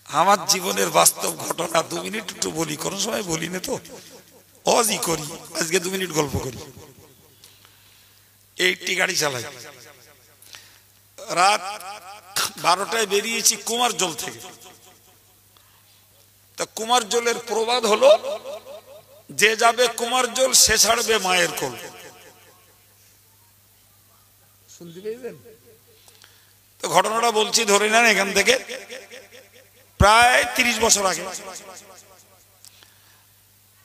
আমার জীবনের বাস্তব ঘটনা 2 মিনিট একটু বলি, কোন সময় বলি না তো, অজই করি, আজকে 2 মিনিট গল্প করি। 80 গাড়ি চালাই, রাত 12টায় বেরিয়েছি কুমারজল থেকে। তা কুমারজলের প্রবাদ হলো, যে যাবে কুমারজল সে ছাড়বে মায়ের কোল। শুনতে পেয়েছেন তো? ঘটনাটা বলছি, ধরে নেন এখান থেকে প্রায় 30 বছর আগে।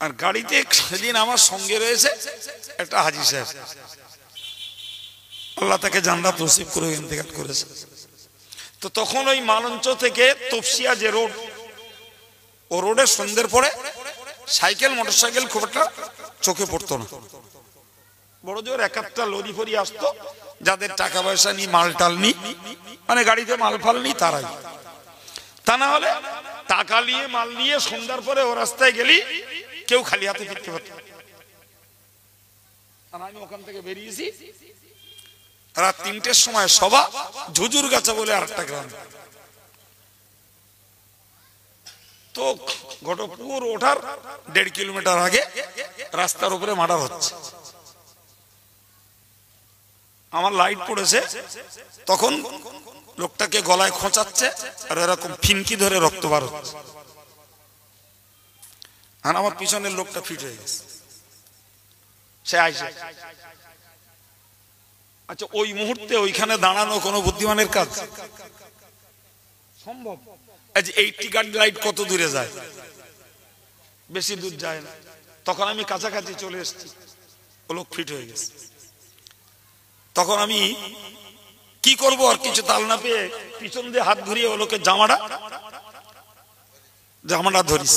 আর গাড়িতে সেদিন আমার সঙ্গে রয়েছে একটা হাজী সাহেব, আল্লাহ তাকে জান্নাত নসিব করে ইন্তেকাল করেছে। তো তখন ওই মালঞ্চ থেকে তপসিয়া যে রোড, ও রোডে সন্ধ্যের পরে সাইকেল মোটরসাইকেল খুব একটা চোখে পড়তো না। বড় জোর এক একটা লরি ফরি আসতো, যাদের টাকা পয়সা নি, মাল টাল নি, মানে গাড়িতে মাল ফাল নি তারাই। তা না হলে টাকা নিয়ে মাল নিয়ে সন্ধ্যার পরে ও রাস্তায় গেলি কেউ খালি হাতে ফিরতে পারত। আমি ওখান থেকে বেরিয়েছি রাত 3টের সময়, সভা ঝুজুর গাছা বলে আরেকটা গ্রাম। তো ঘটকপুর ওঠার 1.5 কিলোমিটার আগে রাস্তার উপরে মার্ডার হচ্ছে। আমার লাইট পড়েছে, তখন লোকটাকে গলায় খোঁচাচ্ছে আর এরকম ফিনকি ধরে রক্ত বার হচ্ছে। আর আমার পিছনের লোকটা ফিট হয়ে গেছে, সে আইসে। আচ্ছা, ওই মুহূর্তে ওইখানে দাঁড়ানো কোনো বুদ্ধিমানের কাজ সম্ভব? 80 গাড়ি লাইট কত দূরে যায়? বেশি দূর যায় না। তখন আমি কাছাকাছি চলে এসেছি, ও লোক ফিট হয়ে গেছে। তখন আমি কি করব, আর কিছু তাল না পেয়ে পিছন দিয়ে হাত ঘুরিয়ে ও লোকের জামাটা ধরিস।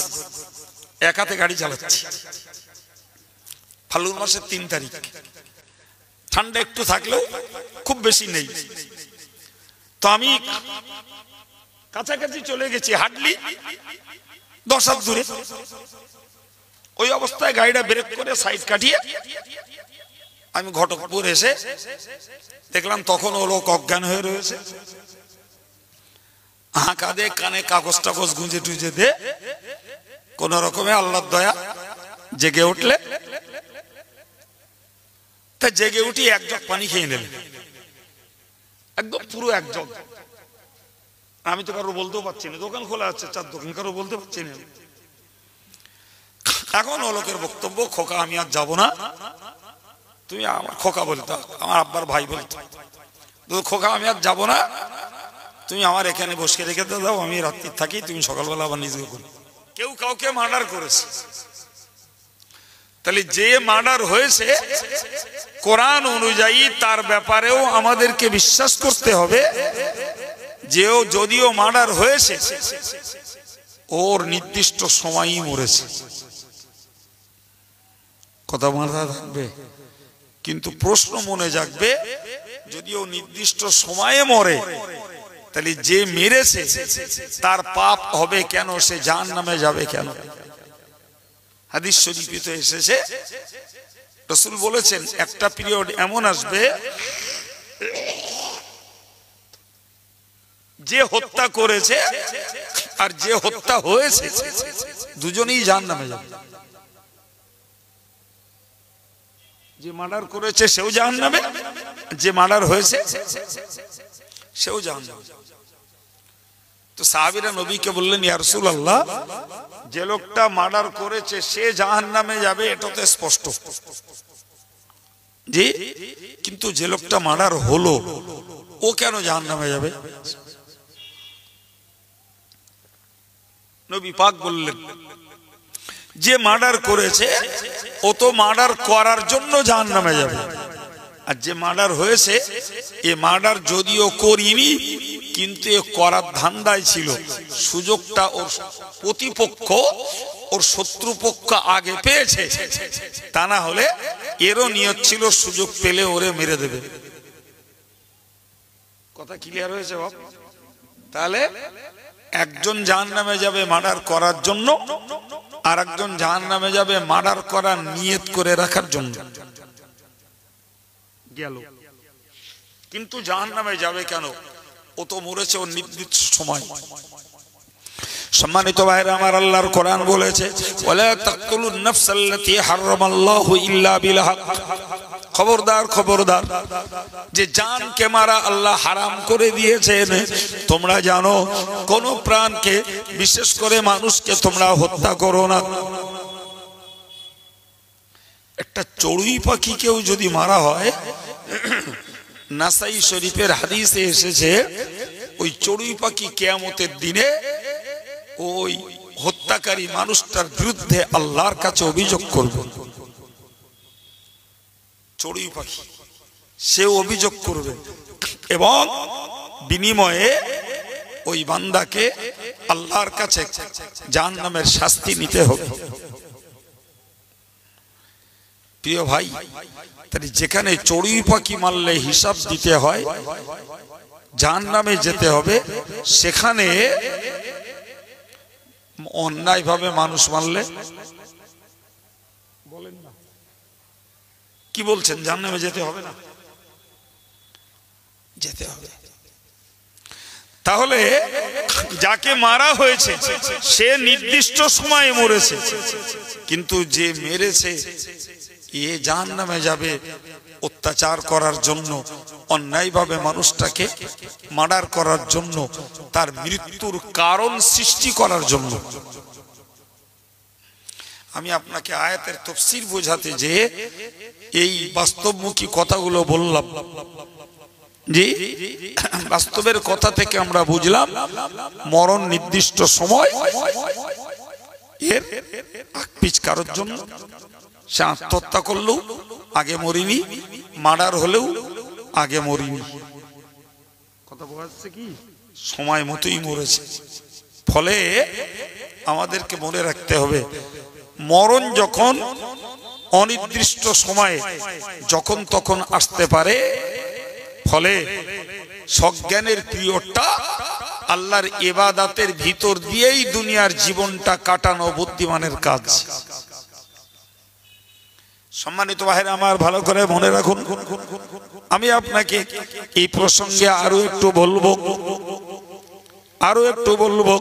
এক হাতে গাড়ি চালাচ্ছি, ফাল্গুন মাসের 3 তারিখ, ঠান্ডা একটু থাকলেও খুব বেশি নেই। তো আমি কাছাকাছি চলে গেছি, হাঁটলি 10 হাত দূরে। ওই অবস্থায় গাড়িটা ব্রেক করে সাইড কাটিয়ে আমি ঘটকপুর এসে দেখলাম তখন ও লোক অজ্ঞান হয়ে রয়েছে। হাঁকা দে, কানে কাগজ টাগজ গুঁজে টুজে দে, কোন রকমে আল্লাহর দয়া জেগে উঠলে। তা জেগে উঠি 1 জগ পানি খেয়ে নিলেন, একদম পুরো 1 জগ। আমি তো কারো বলতেও পারছি না, দোকান খোলা আছে, 4 দোকান, কারো বলতে পারছি না। এখন ও লোকের বক্তব্য, খোকা আমি আর যাবো না, তুমি আমার খোকা বলতো, আমার আব্বার ভাই বলতো, খোকা আমি আর যাবো না, তুমি আমার এখানে বসে রেখে দাও, আমি রাত্রি থাকি, তুমি সকালবেলা আবার নিজে করো। কেউ কাউকে মার্ডার করেছে, তাহলে যে মার্ডার হয়েছে কোরআন অনুযায়ী তার ব্যাপারেও আমাদেরকে বিশ্বাস করতে হবে যে ও যদিও মার্ডার হয়েছে ওর নির্দিষ্ট সময়ই মরেছে। কথা মাথায় থাকবে, কিন্তু প্রশ্ন মনে জাগবে, যদিও নির্দিষ্ট সময়ে মরে, তাহলে যে মেরেছে তার পাপ হবে কেন, সে জাহান্নামে যাবে কেন? হাদিস শরীফে তো এসেছে, রাসূল বলেছেন একটা পিরিয়ড এমন আসবে যে হত্যা করেছে আর যে হত্যা হয়েছে দুজনেই জাহান্নামে যাবে। যে মার্ডার করেছে সেও জাহান্নামে, যে মার্ডার হয়েছে সেও জাহান্নামে। তো সাহাবীরা নবীকে বললেন, ইয়া রাসূলুল্লাহ, যে লোকটা মার্ডার করেছে সে জাহান্নামে যাবে, এটা তো স্পষ্ট জি, কিন্তু যে লোকটা মার্ডার হলো ও কেন জাহান্নামে যাবে? নবী পাক বললেন, যে মার্ডার করেছে ও তো মার্ডার করার জন্য জাহান্নামে যাবে, আর যে মার্ডার হয়েছে এ মার্ডার যদিও করিনি কিন্তু এ করার ধান্দায় ছিল, সুযোগটা ওর প্রতিপক্ষ, ওর শত্রুপক্ষ আগে পেয়েছে, তা না হলে এরও নিয়ত ছিল সুযোগ পেলে ওরে মেরে দেবে। কথা ক্লিয়ার হয়েছে বাপ? তাহলে একজন জাহান্নামে যাবে মার্ডার করার জন্য, আর একজন জাহান্নামে যাবে মার্ডার করার নিয়ত করে রাখার জন্য। গেল, কিন্তু জাহান্নামে যাবে কেন? ও তো মরেছে ওর নির্দিষ্ট সময়। সম্মানিত ভাইরা আমার, আল্লাহর কোরআন বলেছে ওয়ালা তাকতুলুন নাফসাল্লাতী হারামাল্লাহু ইল্লা বিল হক। খবরদার খবরদার, যে জানকে মারা আল্লাহ হারাম করে দিয়েছেন। তোমরা জানো কোন প্রাণকে, বিশেষ করে মানুষকে তোমরা হত্যা করো না। একটা চড়ুই পাখিকেও যদি মারা হয়, নাসাই শরীফের হাদিসে এসেছে ওই চড়ুই পাখি কিয়ামতের দিনে ওই হত্যাকারী মানুষটার বিরুদ্ধে আল্লাহর কাছে অভিযোগ করবে। চড়ুই পাখি সে অভিযোগ করবে এবং বিনিময়ে ওই বান্দাকে আল্লাহর কাছে জাহান্নামের শাস্তি নিতে হবে। প্রিয় ভাই, তাই যেখানে চড়ুই পাখি মারলে হিসাব দিতে হয়, জাহান্নামে যেতে হবে, সেখানে অন্যায়ভাবে মানুষ মারলে বলেন না, কি বলছেন, জাহান্নামে যেতে হবে না? যেতে হবে। তাহলে যাকে মারা হয়েছে সে নির্দিষ্ট সময়ে মরেছে, কিন্তু যে মেরেছে এ জাহান্নামে যাবে অত্যাচার করার জন্য, অন্যায়ভাবে মানুষটাকে মার্ডার করার জন্য, তার মৃত্যুর কারণ সৃষ্টি করার জন্য। আমি আপনাকে আয়াতের তাফসীর বোঝাতে যে এই বাস্তবমুখী কথাগুলো বললাম, জি বাস্তবের কথা থেকে আমরা বুঝলাম মরণ নির্দিষ্ট সময়, এর আকপিচ কারোর জন্য। সে আত্মহত্যা করলেও আগে মরিনি, মার্ডার হলেও আগে মরিনি, কথা বোঝাচ্ছে কি সময় মতোই মরেছে। ফলে আমাদেরকে মনে রাখতে হবে, মরণ যখন অনির্দিষ্ট সময়ে যখন তখন আসতে পারে, ফলে সজ্ঞানের পিরিয়ডটা আল্লাহর ইবাদতের ভিতর দিয়েই দুনিয়ার জীবনটা কাটানো বুদ্ধিমানের কাজ। সম্মানিত ভাইরা আমার, ভালো করে মনে রাখুন, আমি আপনাকে এই প্রসঙ্গে আরো একটু বলবো।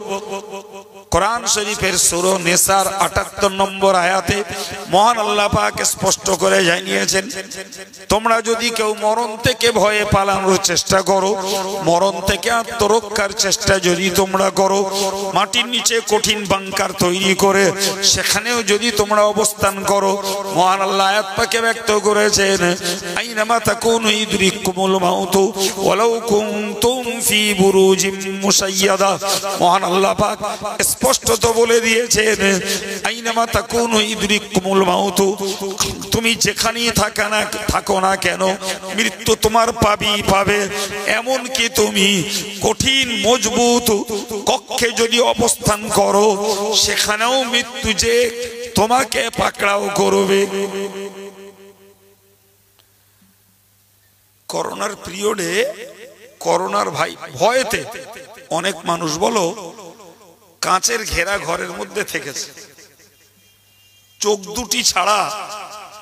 কোরআন শরীফের সূরা নিসার ৭৮ নম্বর আয়াতে মহান আল্লাহ পাক স্পষ্ট করে জানিয়েছেন, তোমরা যদি কেউ মরণ থেকে ভয়ে পালানোর চেষ্টা করো, মরণ থেকে আত্মরক্ষার চেষ্টা যদি তোমরা করো, মাটির নিচে কঠিন বাংকার তৈরি করে সেখানেও যদি তোমরা অবস্থান করো, মহান আল্লাহ আয়াত পাকে ব্যক্ত করেছেন আইনামা তাকুনু ইদরিকুমুল মাউতু ওয়ালাউ কুনতুম ফি বুরুজিম মুশাইয়াদা। মহান আল্লাহ পাক স্পষ্টত বলে দিয়েছেন আইনামা তাকুনু ইদরিকুমুল মাউতু, তুমি যেখানেই থাকো না কেন মৃত্যু তোমার পাবে। এমনকি তুমি কঠিন মজবুত কক্ষে যদি অবস্থান করো, সেখানেও মৃত্যু যে তোমাকে পাকড়াও করবে। করোনার পিরিয়ডে, করোনার ভয়েতে অনেক মানুষ বলো কাঁচের ঘেরা ঘরের মধ্যে থেকেছে, চোখ দুটি ছাড়া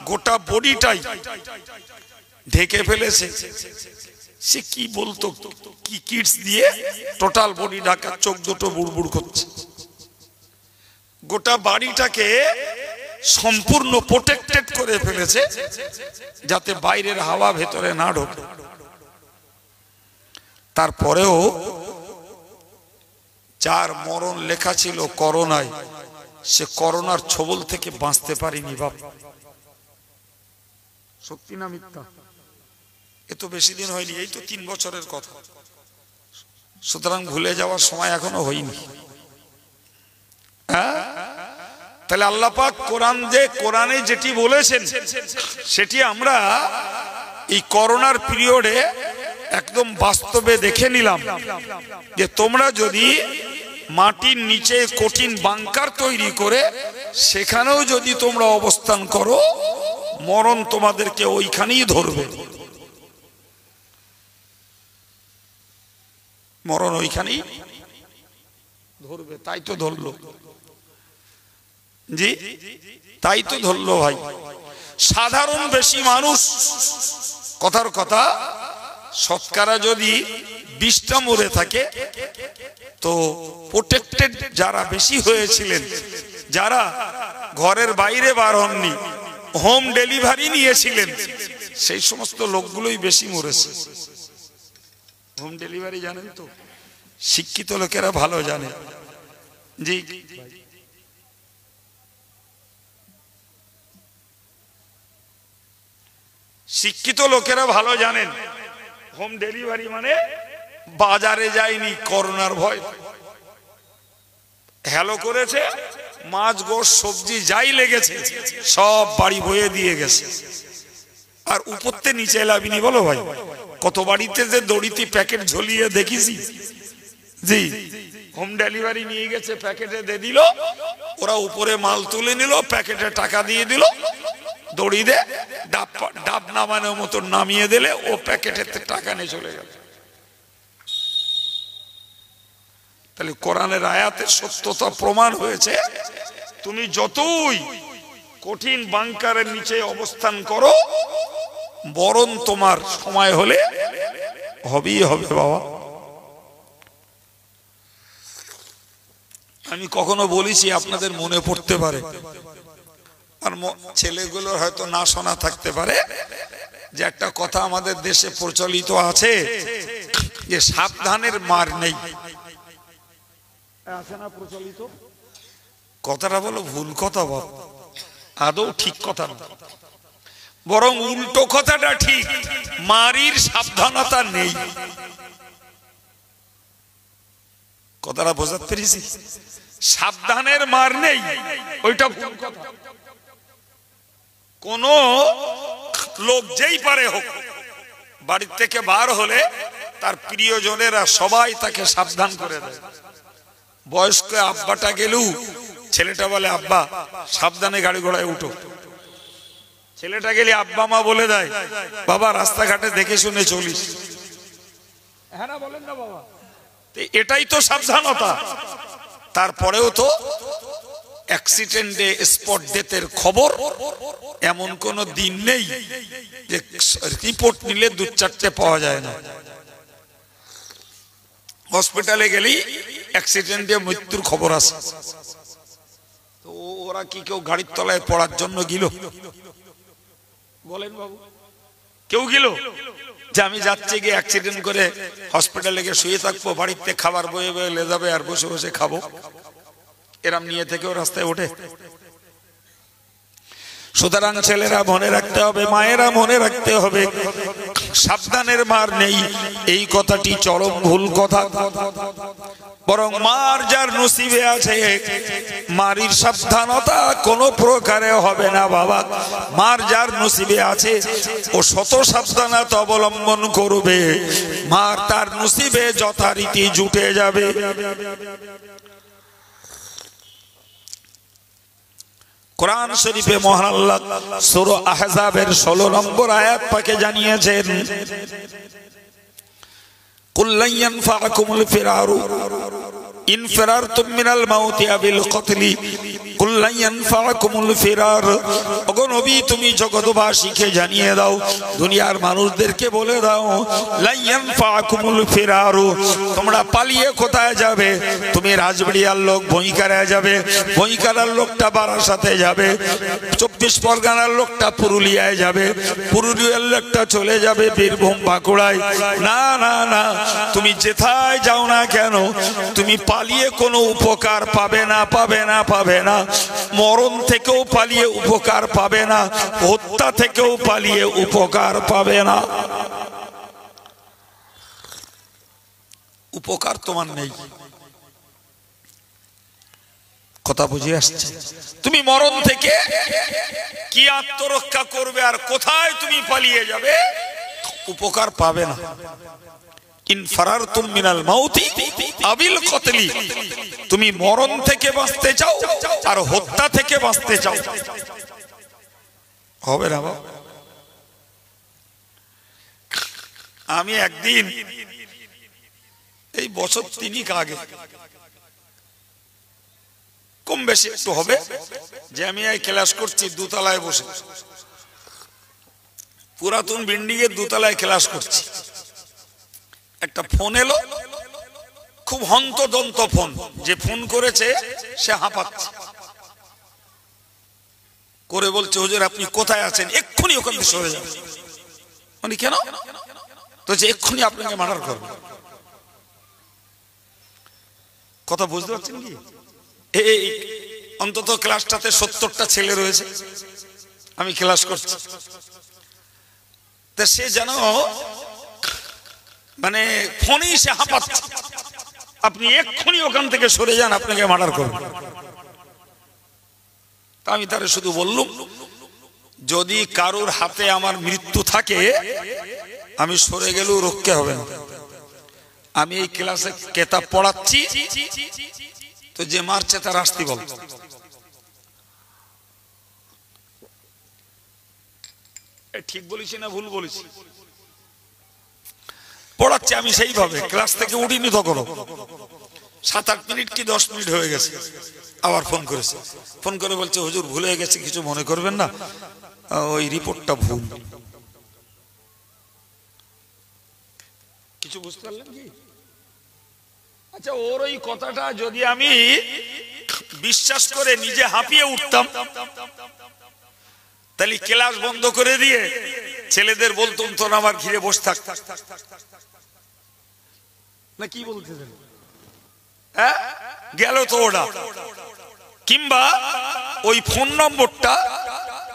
গোটা বডিটাই ঢেকে ফেলেছে। সে কি বলতো, কি কিটস দিয়ে টোটাল বডি ঢাকা, চোখ দুটো বুড়বুড় করছে। গোটা বাড়িটাকে সম্পূর্ণ প্রোটেক্টেড করে ফেলেছে যাতে বাইরের হাওয়া ভেতরে না ঢোকে। তারপরেও যার মরণ লেখা ছিল করোনায়, সে করোনার ছবল থেকে বাঁচতে পারেনি। বাপ, সত্যি না মিথ্যা? এ তো বেশি দিন হয়নি, এই তো 3 বছরের কথা। সুতরাং ভুলে যাওয়ার সময় এখনো হয়নি। তাহলে আল্লাহ পাক কোরআনে যেটি বলেছেন সেটি আমরা এই করোনার পিরিয়ডে একদম বাস্তবে দেখে নিলাম, যে তোমরা যদি মাটির নিচে কঠিন বাংকার তৈরি করে সেখানেও যদি তোমরা অবস্থান করো, মরণ তোমাদেরকে ওইখানেই ধরবে। মরণ ওইখানেই ধরবে। তাই তো ধরলো, জি তাই তো ধরলো ভাই। সাধারণ বেশি মানুষ, কথার কথা, শতকরা যদি 20টা মরে থাকে তো প্রোটেক্টেড যারা বেশি হয়েছিলেন, যারা ঘরের বাইরে বার হননি, হোম ডেলিভারি নিয়েছিলেন, সেই সমস্ত লোকগুলোই বেশি মরেছে। হোম ডেলিভারি জানেন তো, শিক্ষিত লোকেরা ভালো জানে। জি, শিক্ষিত লোকেরা ভালো জানেন হোম ডেলিভারি মানে বাজারে যায়নি করোনার ভয়, হ্যালো করেছে, মাছ গোশ সবজি যাই লেগেছে সব বাড়ি বয়ে দিয়ে গেছে। আর উপরতে নিচে লাভিনি বলো ভাই, কত বাড়িতে যে দড়িতে প্যাকেট ঝুলিয়ে দেখিছি। জি, হোম ডেলিভারি নিয়ে গেছে, প্যাকেটে দিয়ে দিল, ওরা উপরে মাল তুলে নিল, প্যাকেটে টাকা দিয়ে দিল, দড়ি দে ডাব নামানোর মতো নামিয়ে দিলে ও প্যাকেটের টাকা নিয়ে চলে গেল। তাহলে কোরআনের আয়াতের সত্যতা প্রমাণ হয়েছে। তুমি যতই কঠিন বাংকারের নিচে অবস্থান করো, বরং তোমার সময় হলে হবেই হবে বাবা। আমি কখনো বলেছি, আপনাদের মনে পড়তে পারে, আর ছেলেগুলোর হয়তো না শোনা থাকতে পারে, যে একটা কথা আমাদের দেশে প্রচলিত আছে যে সাবধানের মার নেই। আছে না প্রচলিত? কথাটা বলো ভুল কথা বল, আদৌ ঠিক কথা না, বরং উল্টো কথাটা ঠিক, মারির সাবধানতা নেই। কথাটা বোঝাতে পেরেছি? সাবধানের মার নেই, ওইটা ভুল কথা। কোন লোক যেই পারে হোক, বাড়ির থেকে বার হলে তার প্রিয়জনেরা সবাই তাকে সাবধান করে দেয়। বয়স্ক আব্বাটা গেলেও ছেলেটা বলে, আব্বা সাবধানে গাড়ি ঘোড়ায় উঠো। ছেলেটা গেলে আব্বা মা বলে দেয়, বাবা রাস্তাঘাটে দেখে শুনে চলিস। হ্যাঁ না বলেন না বাবা? এটাই তো সাবধানতা। তারপরেও তো অ্যাক্সিডেন্টে স্পট ডেথের খবর এমন কোন দিন নেই যে রিপোর্ট নিলে 2-4টে পাওয়া যায় না। হসপিটালে গেলেই অ্যাক্সিডেন্টে মৃত্যুর খবর আছে। তো ওরা কি কেউ গাড়ির তলায় পড়ার জন্য গিল? বলেন বাবু, কেউ গিল যে আমি যাচ্ছি গিয়ে অ্যাক্সিডেন্ট করে হসপিটালে গিয়ে শুয়ে থাকবো, বাড়িতে খাবার বয়ে বয়ে লে যাবে আর বসে বসে খাবো, এরম নিয়ে থেকেও রাস্তায় ওঠে? সুতরাং ছেলেরা মনে রাখতে হবে, মায়েরা মনে রাখতে হবে, সাবধানের মার নেই, এই কথাটি চরম ভুল কথা। বরং মার যার নসিবে আছে, মারির সাবধানতা কোনো প্রকারে হবে না বাবা। মার যার নসিবে আছে ও শত সাবধানতা অবলম্বন করবে, মার তার নসিবে যথারীতি জুটে যাবে। কোরআন শরীফে মহান আল্লাহ সূরা আহজাবের 16 নম্বর আয়াত পাকে জানিয়েছেন, কুল লা ইয়ানফাকুমুল ফিরারু ইন ফিরারতুম মিনাল মাউতি আবিল কতলি কুল লা ইয়ানফাকুমুল ফিরার। ওগো নবী, তুমি জগৎবাসীকে জানিয়ে দাও, দুনিয়ার মানুষদেরকে বলে দাও, লা ইয়ানফাকুমুল ফিরারু, তোমরা পালিয়ে কোথায় যাবে? তুমি রাজবাড়িয়ার লোক বইকারায় যাবে, বইকারার লোকটা বারাসাতে যাবে, 24 পরগনার লোকটা পুরুলিয়ায় যাবে, পুরুলিয়ার লোকটা চলে যাবে বীরভূম বাঁকুড়ায়। না না না, তুমি যেথায় যাও না কেন, তুমি পালিয়ে কোনো উপকার পাবে না, পাবে না, পাবে না। মরণ থেকেও পালিয়ে উপকার পাবে না, হত্যা থেকেও পালিয়ে উপকার পাবে না। উপকার তোমার নেই। কথা বুঝে আসছে? তুমি মরণ থেকে কি আত্মরক্ষা করবে আর কোথায় তুমি পালিয়ে যাবে? উপকার পাবে না। ইন ফারারতুম মিনাল মাউতি আবিল কতলি, তুমি মরণ থেকে বাঁচতে চাও আর হত্যা থেকে বাঁচতে চাও, হবে না বাবা। আমি একদিন এই বছর 3 আগে, কম বেশি একটু হবে, যে আমি এই ক্লাস করছি দোতলায় বসে, পুরাতন বিল্ডিং এর দোতলায় ক্লাস করছি। একটা ফোন এলো, খুব হন্তদন্ত ফোন, যে ফোন করেছে সে হাঁপাচ্ছে করে বলছে, হুজুর আপনি কোথায় আছেন, এক্ষুনি ওখান থেকে সরে যান। মানে কেন? তো যে এক্ষুনি আপনাকে মার্ডার করবে। কথা বুঝতে পারছেন কি? এই অন্তত ক্লাসটাতে 70টা ছেলে রয়েছে, আমি ক্লাস করছি, তা সে যেন মানে ফোনেই সে হাঁপাচ্ছে, আপনি এক্ষুনি ওখান থেকে সরে যান, আপনাকে মার্ডার করবে। তা আমি তারে শুধু বললুম, যদি কারোর হাতে আমার মৃত্যু থাকে আমি সরে গেলেও রক্ষে হবে না। আমি এই ক্লাসে কেতাব পড়াচ্ছি, তো যে মারছে তার শাস্তি বল। ঠিক বলেছি না ভুল বলেছি? পড়াচ্ছি আমি সেইভাবে, ক্লাস থেকে উঠিনি তখন, 7-8 মিনিট কি 10 মিনিট হয়ে গেছে, আবার ফোন করেছে। ফোন করে বলছে, হুজুর ভুলে গেছে, কিছু মনে করবেন না, ওই রিপোর্টটা ভুল। কিছু বুঝতে পারলেন কি? আচ্ছা, ওর ওই কথাটা যদি আমি বিশ্বাস করে নিজে হাঁপিয়ে উঠতাম, তাহলে ক্লাস বন্ধ করে দিয়ে ছেলেদের বলতাম, তোর আমার ঘিরে বসে থাক, না কি বলতেছেন? হ্যাঁ, গেল তো ওটা। কিংবা ওই ফোন নম্বরটা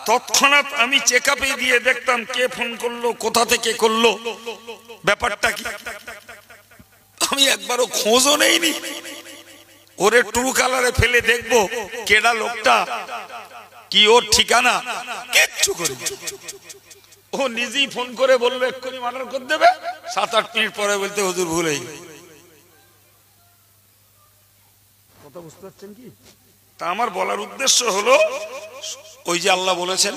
তৎক্ষণাৎ আমি চেক আপে দিয়ে দেখতাম কে ফোন করলো, কোথা থেকে করলো, ব্যাপারটা কি। আমি একবারও খোঁজও নেইনি, ওরে ট্রু কালারে ফেলে দেখবো কেডা লোকটা, কি ওর ঠিকানা, কিচ্ছু করি। ও নিজেই ফোন করে বলবে এক্ষুনি মার্ডার করে দেবে, 7-8 মিনিট পরে বলতে হুজুর ভুলেই। কথা বুঝতে পারছেন কি? তা আমার বলার উদ্দেশ্য হলো, ওই যে আল্লাহ বলেছেন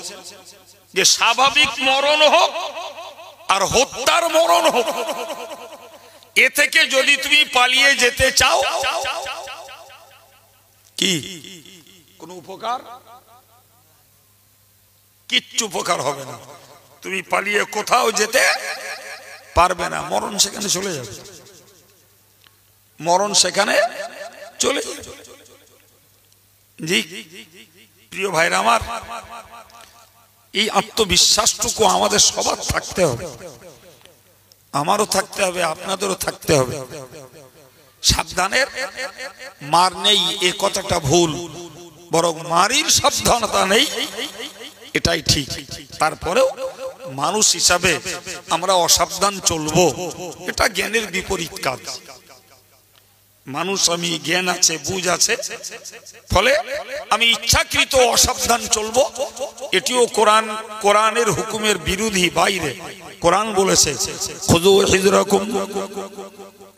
যে স্বাভাবিক মরণ হোক আর হত্যার মরণ হোক, এ থেকে যদি তুমি পালিয়ে যেতে চাও, কি কোন উপকার? কিচ্ছু উপকার হবে না, তুমি পালিয়ে কোথাও যেতে পারবে না, মরণ সেখানে চলে যাবে, মরণ সেখানে চলে যাবে। জি প্রিয় ভাইরা আমার, এই আত্মবিশ্বাসটুকু আমাদের সবার থাকতে হবে, আমারও থাকতে হবে, আপনাদেরও থাকতে হবে। সাবধানের মার নেই এ কথাটা ভুল, বরং মারির সাবধানতা নেই এটাই ঠিক। তারপরেও মানুষ হিসাবে আমরা অসাবধান চলবো, এটা জ্ঞানের বিপরীত কাজ। মানুষ আমি, জ্ঞান আছে, বুঝ আছে, ফলে আমি ইচ্ছাকৃত অসাবধান চলবো, এটিও কোরআনের হুকুমের বিরোধী, বাইরে। কোরআন বলেছে খুযু হিজরাকুম,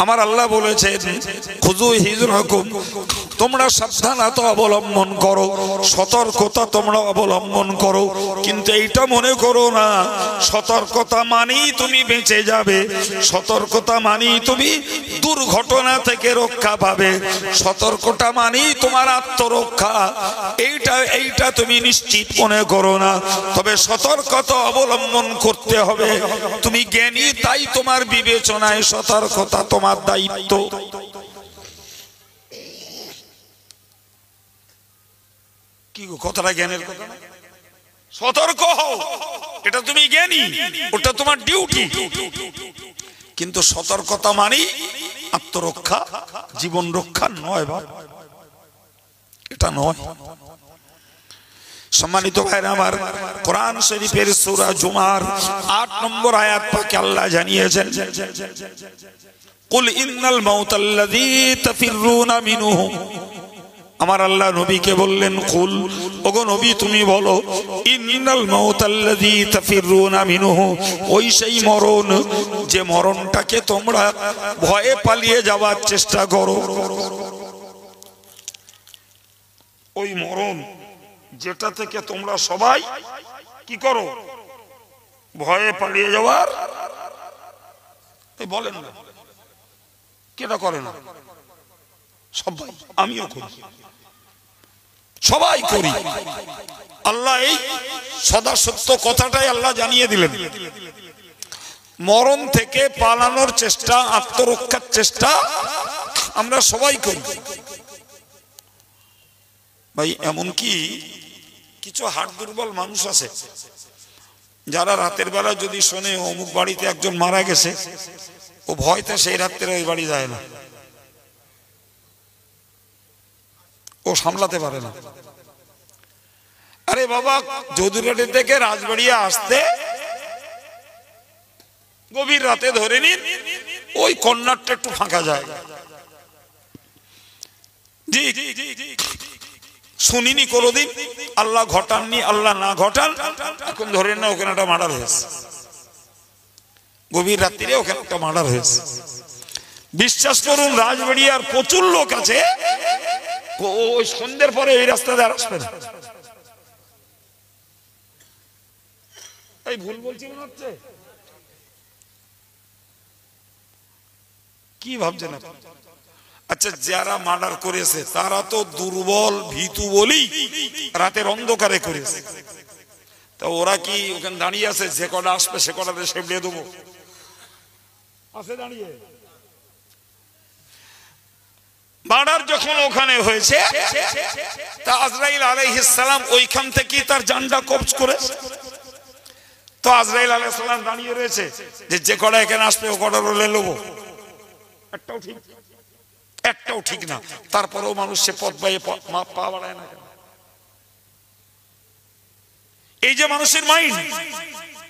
আমার আল্লাহ বলেছেন খুযু হিজরাকুম, তোমরা সাবধানতা অবলম্বন করো, সতর্কতা তোমরা অবলম্বন করো। কিন্তু এইটা মনে করো না সতর্কতা মানেই তুমি বেঁচে যাবে, সতর্কতা মানেই তুমি দুর্ঘটনা থেকে রক্ষা পাবে, সতর্কতা মানেই তোমার আত্মরক্ষা, এইটা তুমি নিশ্চিত মনে করো না। তবে সতর্কতা অবলম্বন করতে হবে, তুমি জ্ঞানী তাই তোমার বিবেচনায় সতর্কতা তোমার দায়িত্ব। কি কথাটা জ্ঞানের কথা, সতর্ক হও, এটা তুমি জ্ঞানী, ওটা তোমার ডিউটি। কিন্তু সতর্কতা মানে আত্মরক্ষা, জীবন রক্ষা নয়, এটা নয়। সম্মানিত ভাইরা আমার, কোরআন শরীফের সূরা জুমার 8 নম্বর আয়াত পাকে আল্লাহ জানিয়েছেন, কুল ইন্নাল মাউতাল্লাযী তাফিরুনা মিনহু। আমার আল্লাহ নবীকে বললেন, কুল, ওগো নবী তুমি বলো, ইন্নাল মাউতাল্লাযী তাফিরুনা মিনহু, ওই সেই মরণ যে মরণটাকে তোমরা ভয়ে পালিয়ে যাওয়ার চেষ্টা করো, ওই মরণ যেটা থেকে তোমরা সবাই কি করো, ভয়ে পালিয়ে যাওয়ার। বলেন না কেটা করে না, সবাই, আমিও করি, সবাই করি। আল্লাহ এই সদা সত্য কথাটাই আল্লাহ জানিয়ে দিলেন। মরণ থেকে পালানোর চেষ্টা, আত্মরক্ষার চেষ্টা আমরা সবাই করি ভাই। এমনকি কিছু হাড় দুর্বল মানুষ আছে যারা রাতের বেলা যদি শোনে অমুক বাড়িতে একজন মারা গেছে, ও ভয়তে সেই রাত্রে ওই বাড়ি যায় না, ও সামলাতে পারে না। আরে বাবা, যদুরাটি থেকে রাজবাড়িয়া আসতে গভীর রাতে ধরে নিন ওই কর্নারটা একটু ফাঁকা যায়। জি শুনিনি কোনোদিন, আল্লাহ ঘটাননি, আল্লাহ না ঘটান, এখন ধরে না ওখানে একটা মার্ডার হয়েছে, গভীর রাত্রিরে ওখানে একটা মার্ডার হয়েছে। বিশ্বাস করুন, রাজবাড়িয়ার প্রচুর লোক আছে ওই সন্ধ্যের পরে এই রাস্তাতে আর আসবে না। এই ভুল বলছি মনে হচ্ছে? কি ভাবছেন? আচ্ছা, যারা মার্ডার করেছে তারা তো দুর্বল ভীতু বলি রাতের অন্ধকারে করেছে, তা ওরা কি ওখানে দাঁড়িয়ে আছে যে কটা আসবে সে কটাতে সেবড়ে দেবো? আছে দাঁড়িয়ে? মার্ডার যখন ওখানে হয়েছে তা আজরাইল আলাইহিস সালাম ওইখান থেকে তার জানটা কবজ করেছে। তো আজরাইল আলাইহিস সালাম দাঁড়িয়ে রয়েছে যে কটা এখানে আসবে ও কটা রোলে নেবো। একটাও ঠিক না। তারপরেও মানুষ সে পথ বাইয়ে পা বাড়ায় না কেন? এই যে মানুষের মাইন্ড,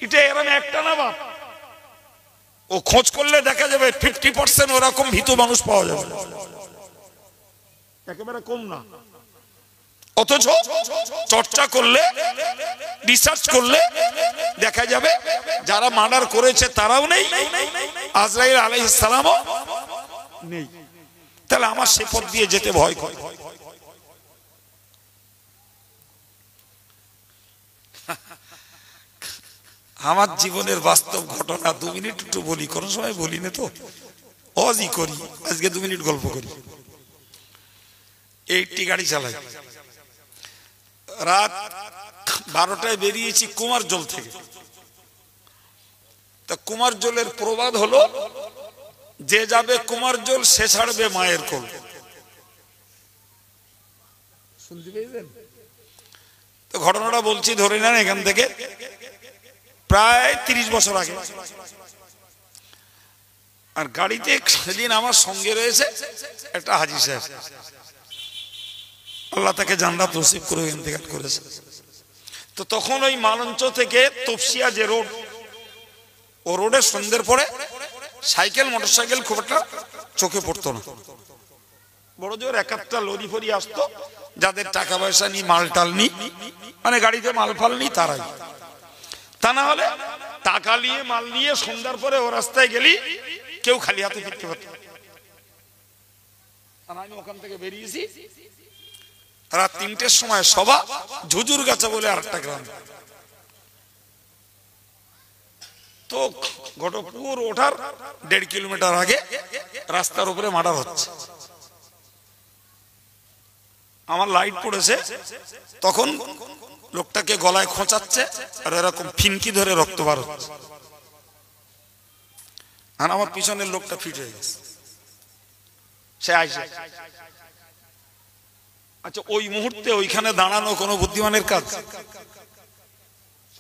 এটা এরকম একটা না বাপ, ও খোঁজ করলে দেখা যাবে 50% ওরকম ভীতু মানুষ পাওয়া যাবে, একেবারে কম না। অথচ চর্চা করলে, রিসার্চ করলে দেখা যাবে যারা মার্ডার করেছে তারাও নেই, আজরাইল আলাইহিস সালামও নেই। তাহলে আমার সে পথ দিয়ে যেতে ভয় করে। আমার জীবনের বাস্তব ঘটনা 2 মিনিট একটু বলি, কোন সময় বলি না তো, অজি করি, আজকে 2 মিনিট গল্প করি। 80 গাড়ি চালাই, রাত 12টায় বেরিয়েছি কুমারজল থেকে। তা কুমারজলের প্রবাদ হলো, যে যাবে কুমারজল সে ছাড়বে মায়ের কোল। শুনতে পেয়েছেন তো? ঘটনাটা বলছি, ধরে নেন এখান থেকে প্রায় 30 বছর আগে। আর গাড়িতে সেদিন আমার সঙ্গে রয়েছে একটা হাজী সাহেব, আল্লাহ তাকে জান্নাত নসিব করে ইন্তেকাল করেছে। তো তখন ওই মালঞ্চ থেকে তপসিয়া যে রোড, ও রোডে সন্ধ্যের পরে সাইকেল মোটরসাইকেল খুব একটা চোখে পড়তো না। বড় জোর এক একটা লরি ফরি আসতো, যাদের টাকা পয়সা নি, মাল টাল নি, মানে গাড়িতে মাল ফাল নি তারাই। তা না হলে টাকা নিয়ে মাল নিয়ে সন্ধ্যার পরে ও রাস্তায় গেলি কেউ খালি হাতে ফিরতে পারত। আমি ওখান থেকে বেরিয়েছি রাত 3টের সময়, সভা ঝুজুর গাছা বলে আরেকটা গ্রাম। তো ঘটকপুর ওঠার 1.5 কিলোমিটার আগে রাস্তার উপরে মার্ডার হচ্ছে। আমার লাইট পড়েছে, তখন লোকটাকে গলায় খোঁচাচ্ছে আর এরকম ফিনকি ধরে রক্ত বার হচ্ছে, আর আমার পিছনের লোকটা ফিট হয়ে গেছে, সে আইসে। আচ্ছা, ওই মুহূর্তে ওইখানে দাঁড়ানো কোনো বুদ্ধিমানের কাজ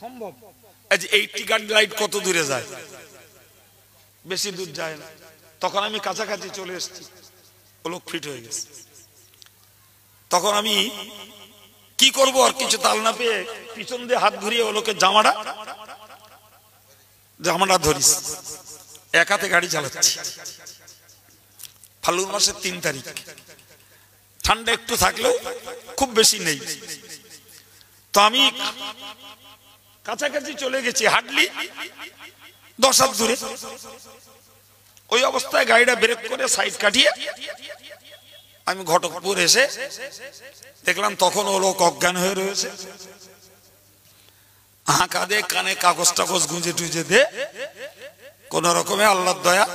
সম্ভব? 80 গাড়ি লাইট কত দূরে যায়? বেশি দূর যায় না। তখন আমি কাছাকাছি চলে এসেছি, ও লোক ফিট হয়ে গেছে। তখন আমি কি করব, আর কিছু তাল না পেয়ে পিছন দিয়ে হাত ঘুরিয়ে ও লোকের জামাটা ধরিস, এক হাতে গাড়ি চালাচ্ছি। ফাল্গুন মাসের 3 তারিখ, ঠান্ডা একটু থাকলেও খুব বেশি নেই। তো আমি কাছাকাছি চলে গেছি, হাঁটলি 10 হাত দূরে। ওই অবস্থায় গাড়িটা ব্রেক করে সাইড কাটিয়ে আমি ঘটকপুর এসে দেখলাম তখন ও লোক অজ্ঞান হয়ে রয়েছে। হাঁকা দে, কানে কাগজ টাগজ গুঁজে টুজে দে, কোন রকমে আল্লাহর দয়া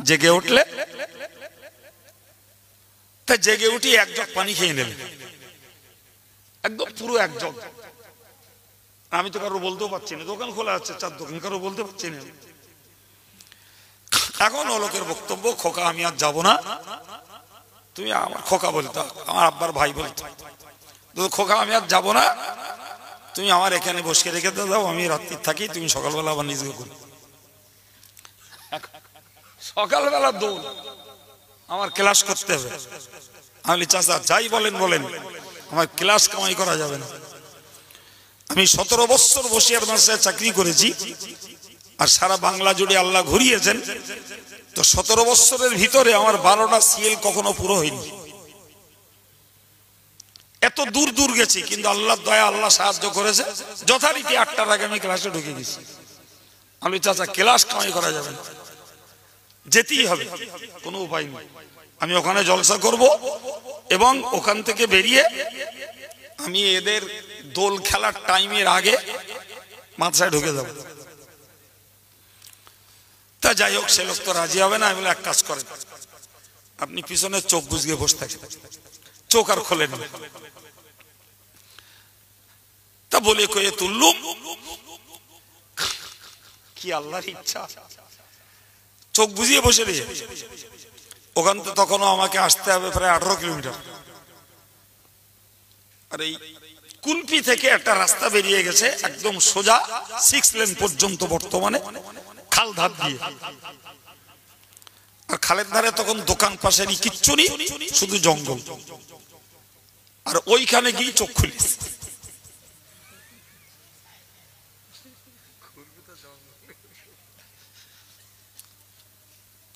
জেগে উঠলে। তা জেগে উঠি 1 জগ পানি খেয়ে নিলে, একদম পুরো 1 জগ। আমি তো কারো বলতেও পারছি না, দোকান খোলা আছে, 4 দোকান, কারো বলতে পারছি না। এখন ও লোকের বক্তব্য, খোকা আমি আর যাবো না, তুমি আমার খোকা বলতো, আমার আব্বার ভাই বলতো, খোকা আমি আর যাবো না, তুমি আমার এখানে বসে রেখে দাও, আমি রাত্রি থাকি, তুমি সকালবেলা আবার নিজে করো। সকালবেলা দৌড়, আমার ক্লাস করতে হবে। আমি চাচা যাই বলেন বলেন, আমার ক্লাস কামাই করা যাবে না। আমি 17 বছর বসিয়ার মাদ্রাসায় চাকরি করেছি, আর সারা বাংলা জুড়ে আল্লাহ ঘুরিয়েছেন, তো 17 বছরের ভিতরে আমার 12টা সিএল কখনো পুরো হয়নি। এত দূর দূর গেছি, কিন্তু আল্লাহর দয়া, আল্লাহ সাহায্য করেছে, যথারীতি 8টার আগে আমি ক্লাসে ঢুকে গেছি। আমি চাচা ক্লাস কামাই করা যাবে না, যেতেই হবে, কোনো উপায় নেই। আমি ওখানে জলসা করব, এবং ওখান থেকে বেরিয়ে আমি এদের দোল খেলার টাইমের আগে মাদ্রাসায় ঢুকে যাব। তা যাই হোক, সে লোক তো রাজি হবে না। আমি বলে, এক কাজ করেন, আপনি পিছনে চোখ বুঝিয়ে বসে থাকেন, চোখ আর খোলেন। তা বলে কয়ে তুললুম, কি আল্লাহর ইচ্ছা, চোখ বুঝিয়ে বসে রয়ে। ওখান থেকে তখনও আমাকে আসতে হবে প্রায় 18 কিলোমিটার। আর এই কুলপি থেকে একটা রাস্তা বেরিয়ে গেছে একদম সোজা 6 লেন পর্যন্ত, বর্তমানে খাল ধার দিয়ে। আর খালের ধারে তখন দোকান পাশেরই কিচ্ছু নেই, শুধু জঙ্গল। আর ওইখানে গিয়ে চোখ খুলি,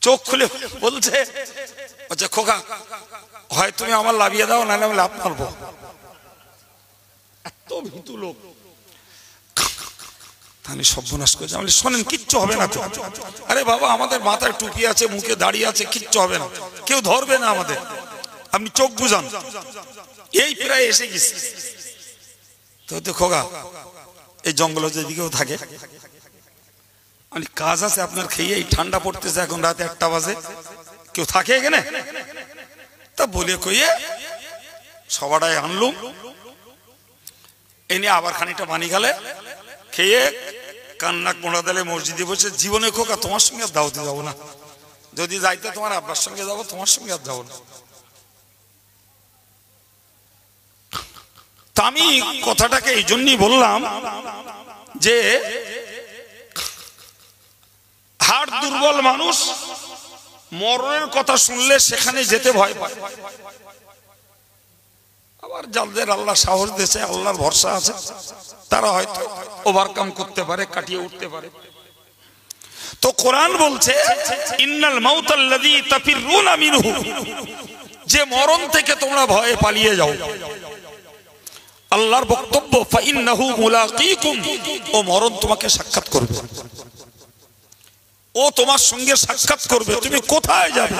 চোখ খুলে বলছে, আচ্ছা খোকা, হয় তুমি আমার লাভিয়ে দাও, না আমি লাভ মারবো। এত ভীতু লোক, তাহলে সর্বনাশ করেছে। আমি শোনেন, কিচ্ছু হবে না তো। আরে বাবা, আমাদের মাথায় টুপি আছে, মুখে দাড়ি আছে, কিচ্ছু হবে না, কেউ ধরবে না আমাদের, আপনি চোখ বুঝান। এই প্রায় এসে গেছি। তো খোকা, এই জঙ্গলে যেদিকেও থাকে, আমি কাজ আছে আপনার, খেয়ে এই ঠান্ডা পড়তেছে, এখন রাতে 1টা বাজে, কেউ থাকে এখানে? তা বলে কইয়ে সবাটাই আনলুম, এনে আবার খানিকটা পানি খালে খেয়ে কান্নাক মোড়া দিলে মসজিদে বসে, জীবনে খোকা তোমার সঙ্গে আর দাওয়াতে যাবো না, যদি যাইতে তোমার আব্বার সঙ্গে যাবো, তোমার সঙ্গে আর যাবো না। তা আমি কথাটাকে এই জন্যই বললাম যে হাড় দুর্বল মানুষ মরণের কথা শুনলে সেখানে যেতে ভয় পায়। আবার যাদের আল্লাহ সাহস দিয়েছে, আল্লাহর ভরসা আছে, তারা হয়তো ওভারকাম করতে পারে, কাটিয়ে উঠতে পারে। তো কোরআন বলছে, ইন্নাল মাউতাল্লাযী তাফিরুনা মিনহু, যে মরণ থেকে তোমরা ভয়ে পালিয়ে যাও। আল্লাহর বক্তব্য, ফাইন্নাহু মুলাকীকুম, ও মরণ তোমাকে সাক্ষাৎ করবে, ও তোমার সঙ্গে সাক্ষাৎ করবে। তুমি কোথায় যাবে?